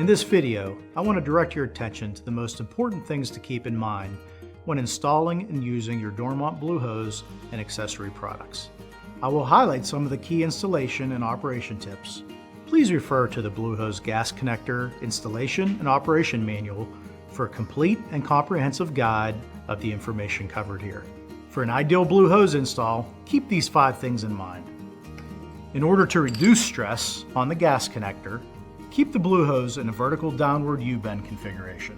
In this video, I want to direct your attention to the most important things to keep in mind when installing and using your Dormont Blue Hose and accessory products. I will highlight some of the key installation and operation tips. Please refer to the Blue Hose gas connector installation and operation manual for a complete and comprehensive guide of the information covered here. For an ideal Blue Hose install, keep these 5 things in mind. In order to reduce stress on the gas connector, keep the Blue Hose in a vertical downward U-bend configuration.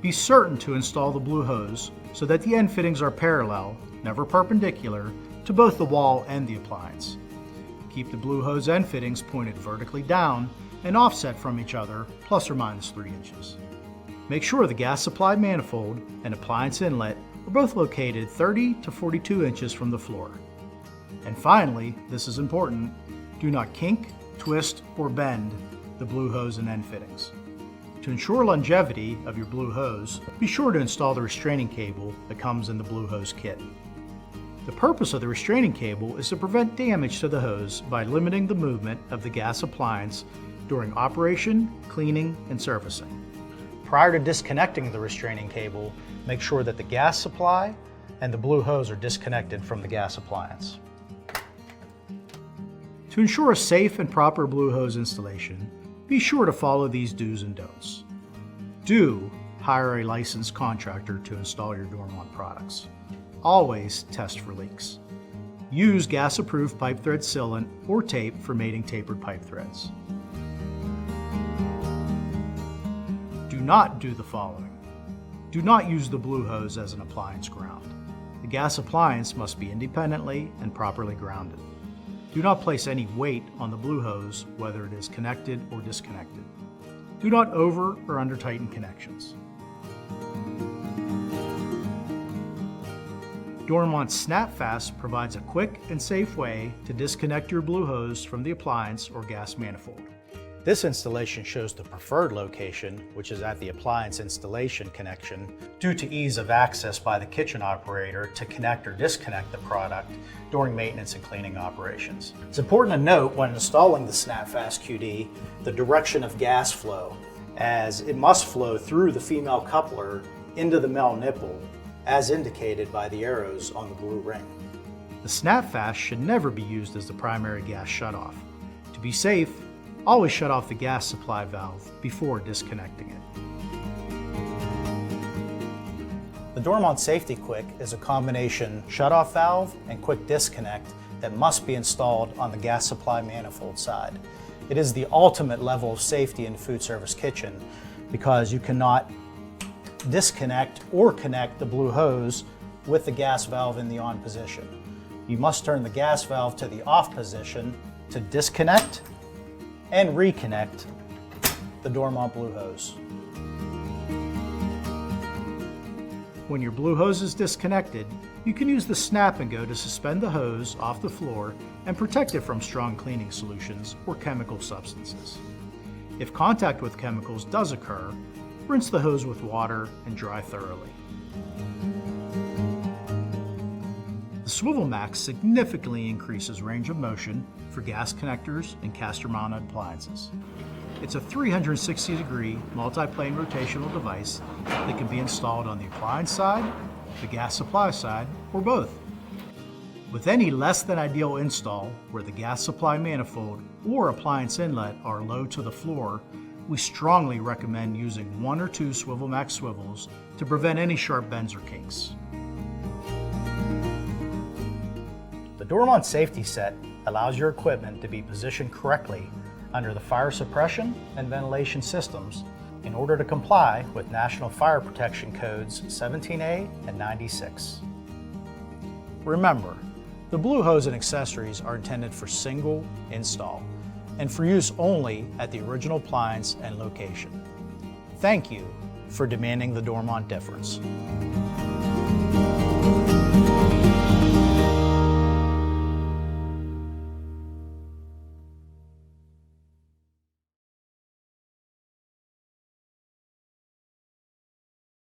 Be certain to install the Blue Hose so that the end fittings are parallel, never perpendicular, to both the wall and the appliance. Keep the Blue Hose end fittings pointed vertically down and offset from each other, plus or minus 3 inches. Make sure the gas supply manifold and appliance inlet are both located 30 to 42 inches from the floor. And finally, this is important, do not kink, twist, or bend the Blue Hose and end fittings. To ensure longevity of your Blue Hose, be sure to install the restraining cable that comes in the Blue Hose kit. The purpose of the restraining cable is to prevent damage to the hose by limiting the movement of the gas appliance during operation, cleaning, and servicing. Prior to disconnecting the restraining cable, make sure that the gas supply and the Blue Hose are disconnected from the gas appliance. To ensure a safe and proper Blue Hose installation, be sure to follow these do's and don'ts. Do hire a licensed contractor to install your Dormont products. Always test for leaks. Use gas-approved pipe thread sealant or tape for mating tapered pipe threads. Do not do the following. Do not use the Blue Hose as an appliance ground. The gas appliance must be independently and properly grounded. Do not place any weight on the Blue Hose, whether it is connected or disconnected. Do not over or under tighten connections. Dormont's SnapFast provides a quick and safe way to disconnect your Blue Hose from the appliance or gas manifold. This installation shows the preferred location, which is at the appliance installation connection, due to ease of access by the kitchen operator to connect or disconnect the product during maintenance and cleaning operations. It's important to note when installing the SnapFast QD the direction of gas flow, as it must flow through the female coupler into the male nipple, as indicated by the arrows on the blue ring. The SnapFast should never be used as the primary gas shutoff. To be safe, always shut off the gas supply valve before disconnecting it. The Dormont Safety Quick is a combination shutoff valve and quick disconnect that must be installed on the gas supply manifold side. It is the ultimate level of safety in the food service kitchen because you cannot disconnect or connect the Blue Hose with the gas valve in the on position. You must turn the gas valve to the off position to disconnect and reconnect the Dormont Blue Hose. When your Blue Hose is disconnected, you can use the snap and go to suspend the hose off the floor and protect it from strong cleaning solutions or chemical substances. If contact with chemicals does occur, rinse the hose with water and dry thoroughly. The Swivel Max significantly increases range of motion for gas connectors and caster-mounted appliances. It's a 360-degree multi-plane rotational device that can be installed on the appliance side, the gas supply side, or both. With any less than ideal install where the gas supply manifold or appliance inlet are low to the floor, we strongly recommend using 1 or 2 Swivel Max swivels to prevent any sharp bends or kinks. The Dormont Safety Set allows your equipment to be positioned correctly under the fire suppression and ventilation systems in order to comply with National Fire Protection Codes 17A and 96. Remember, the Blue Hose and accessories are intended for single install and for use only at the original appliance and location. Thank you for demanding the Dormont difference.